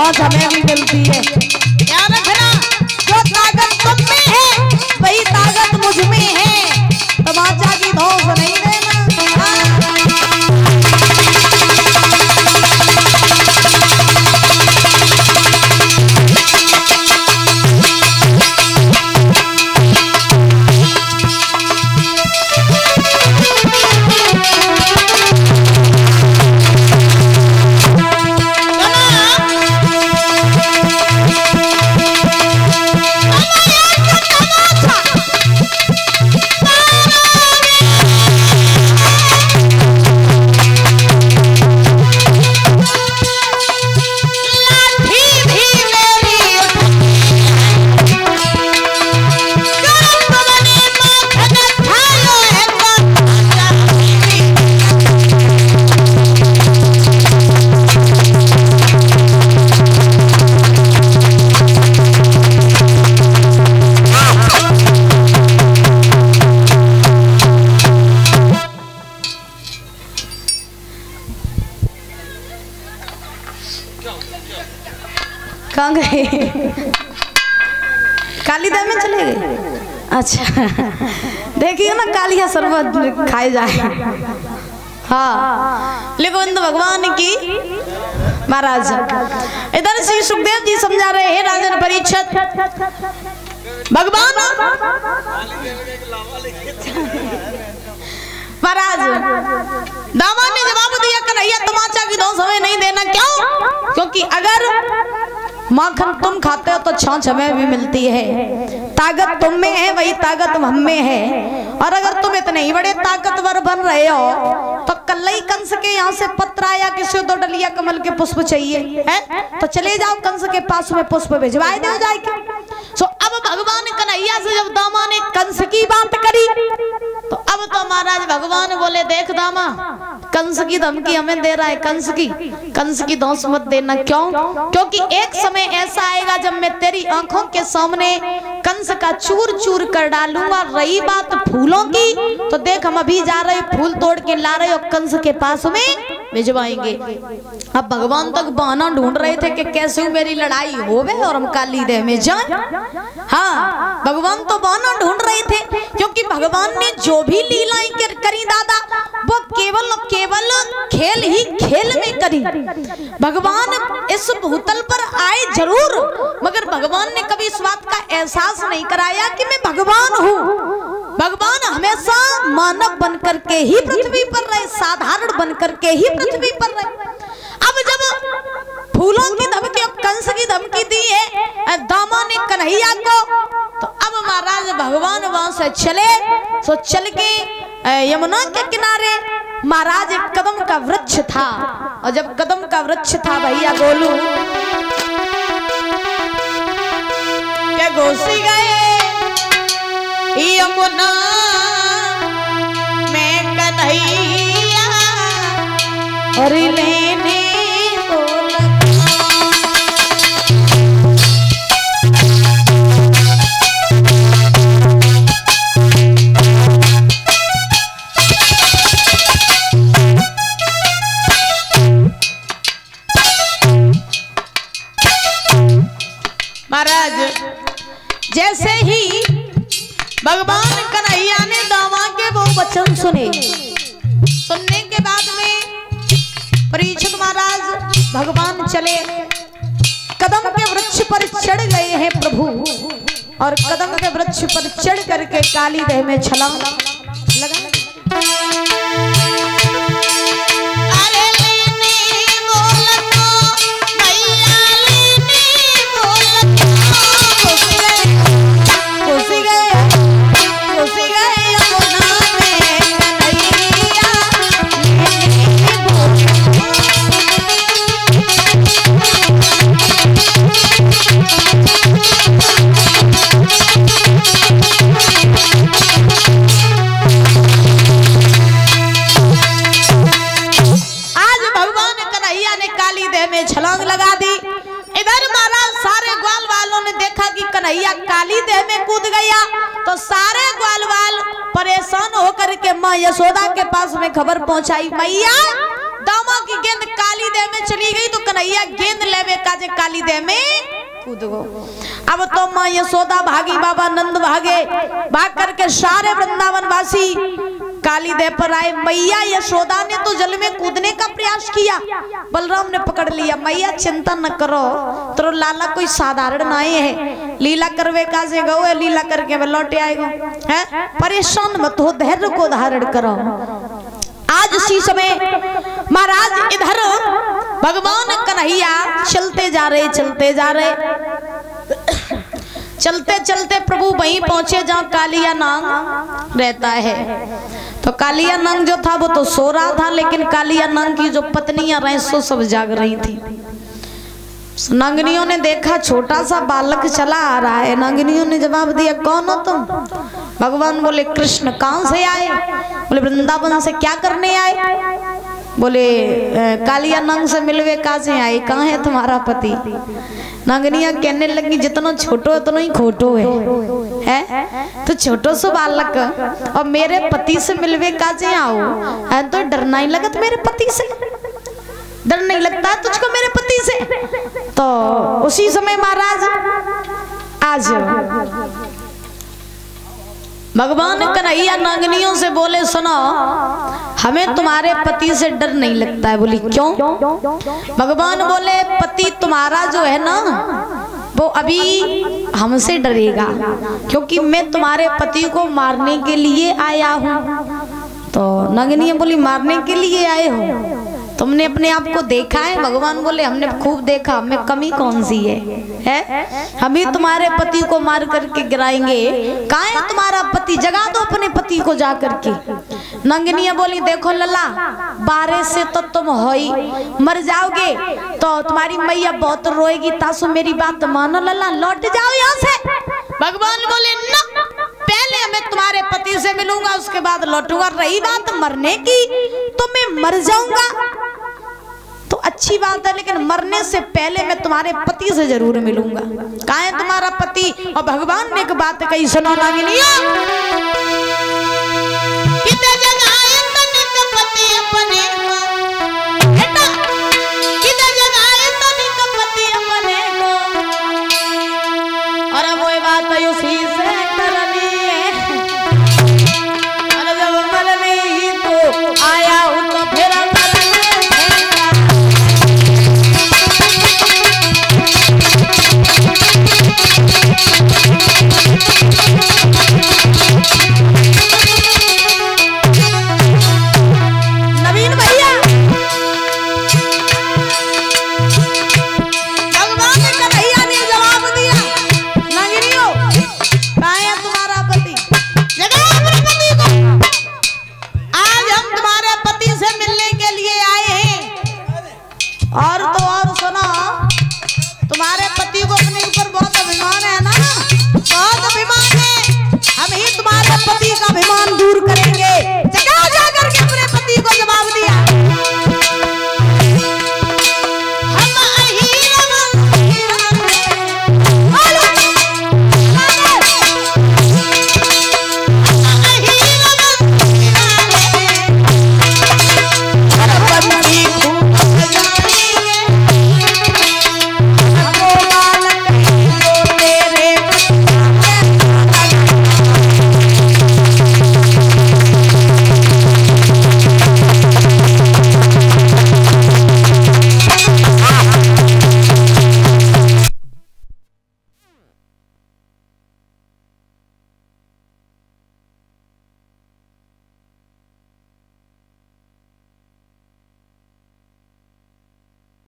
छाछ हमें भी मिलती है। याद रखना, जो ताकत तुम में है वही ताकत मुझ में है। तमाचा की धौंस नहीं देना। कहाँ गए? काली दह में चले गए। अच्छा देखिए ना, कालिया शरबत खाए जाए। हाँ, लेकिन भगवान की महाराज इधर श्री सुखदेव जी समझा रहे हैं राजन परीक्षित। भगवान महाराज दामा ने जवाब दिया, कन्हैया तमाचा की धौंस हमें नहीं देना। क्यों? क्योंकि अगर माखन तुम खाते हो तो छाछ हमें भी मिलती है। ताकत तुम में है वही ताकत हम में है। और अगर तुम इतने ही बड़े ताकतवर बन रहे हो तो कल्लई कंस के यहाँ से पत्र आया, किसी दो डलिया कमल के पुष्प चाहिए है तो चले जाओ कंस के पास में पुष्प भिजवाए दो जाके। सो अब भगवान कन्हैया से जब दामा ने कंस की बात करी तो अब तो महाराज भगवान बोले, देख दामा कंस की धमकी हमें दे रहा है, कंस की धौंस मत देना। क्यों? क्योंकि एक समय ऐसा आएगा जब मैं तेरी आंखों के सामने कंस का चूर चूर कर डालूंगा। रही बात फूलों की तो देख, हम अभी जा रहे फूल तोड़ के ला रहे हो कंस के पास में भिजवाएंगे। अब भगवान तक बहाना ढूंढ रहे थे कि कैसे मेरी लड़ाई होवे और हम काली दह में जाएं। हाँ, भगवान तो बहाना ढूंढ रहे थे, क्योंकि भगवान ने जो भी लीलाएं करी दादा वो केवल खेल ही खेल में करी। भगवान इस भूतल पर आए जरूर, मगर भगवान ने कभी इस बात का एहसास नहीं कराया कि मैं भगवान हूँ। भगवान हमेशा मानव बनकर के ही पृथ्वी पर रहे, साधारण बनकर के ही पृथ्वी पर रहे। अब जब फूलों की धमकी और कंस की धमकी दी है दामा ने कन्हैया को, तो अब महाराज भगवान वहां से चले। तो चल के यमुना के किनारे महाराज एक कदम का वृक्ष था, और जब कदम का वृक्ष था भैया गोलू के घुसी गए यमुना में कन्हैया और लेने को महाराज जैसे ही भगवान कन्हैया ने दामा के वो वचन सुनने के बाद में परीक्षित महाराज भगवान चले, कदम के वृक्ष पर चढ़ गए हैं प्रभु, और कदम के वृक्ष पर चढ़ करके काली दह में छलांग लगा। छलांग लगा दी। इधर महाराज सारे ग्वाल वालों ने देखा कि कन्हैया काली देह में कूद गया, तो सारे ग्वाल वाल परेशान होकर के माँ यशोदा के पास में खबर पहुंचाई, मैया दामा की गेंद काली देह में चली गई तो कन्हैया गेंद लेवे काजे काली देह में कूद गो। अब तो माँ यशोदा भागी, बाबा नंद भागे, भाग करके सारे वृंदावन वासी काली देह पर आए। मैया यशोदा ने तो जल में कूदने का प्रयास किया, बलराम ने पकड़ लिया। मैया चिंता न करो, तो लाला कोई साधारण नहीं है, लीला करवे का से गो, लीला करके वह लौटे आएगा, है परेशान मत हो, धैर्य को धारण करो। आज इसी समय महाराज इधर भगवान कन्हैया चलते जा रहे, चलते जा रहे, चलते चलते प्रभु वहीं पहुंचे जहाँ कालिया नाग रहता है। तो कालिया नाग जो था वो तो सो रहा था, लेकिन कालिया नाग की जो पत्नियां रही सो सब जाग रही थी। नागिनियों ने देखा छोटा सा बालक चला आ रहा है। नागिनियों ने जवाब दिया, कौन हो तुम? भगवान बोले, कृष्ण। कहां से आए? बोले, वृंदावन से। क्या करने आए? बोले, कालिया नाग से मिलवे का से आए। कहाँ है तुम्हारा पति? नागिनियां कहने लगी, जितना छोटो उतना ही खोटो है? तो छोटो सो बालक और मेरे पति से मिलवे का से आओ, तो डर नहीं लगत मेरे पति से? डर नहीं लगता तुझको मेरे पति से? तो उसी समय महाराज आज भगवान कन्हैया नागिनियों से बोले, सुनो, हमें तुम्हारे पति से डर नहीं लगता है। बोली, क्यों? भगवान बोले, पति तुम्हारा जो है ना वो अभी हमसे डरेगा, क्योंकि मैं तुम्हारे पति को मारने के लिए आया हूँ। तो नागिनियां बोली, मारने के लिए आए हो? तुमने अपने आप को देखा है? भगवान बोले, हमने खूब देखा, हमें कमी कौन सी है? हम ही तुम्हारे पति को मार करके गिराएंगे। कहाँ है तुम्हारा पति? जगा दो अपने पति को जा करके। नागिनियां बोली, देखो लला, 12 से तो तुम हो ही मर जाओगे, तो तुम्हारी मैया बहुत रोएगी, तासु मेरी बात मानो लला, लौट जाओ यहाँ से। भगवान बोले, न, पहले मैं तुम्हारे पति से मिलूंगा, उसके बाद लौटूंगा। रही बात मरने की, तो मैं मर जाऊंगा तो अच्छी बात है, लेकिन मरने से पहले मैं तुम्हारे पति से जरूर मिलूंगा। कहाँ है तुम्हारा पति? और भगवान ने एक बात कही, सुनो नागिनिया,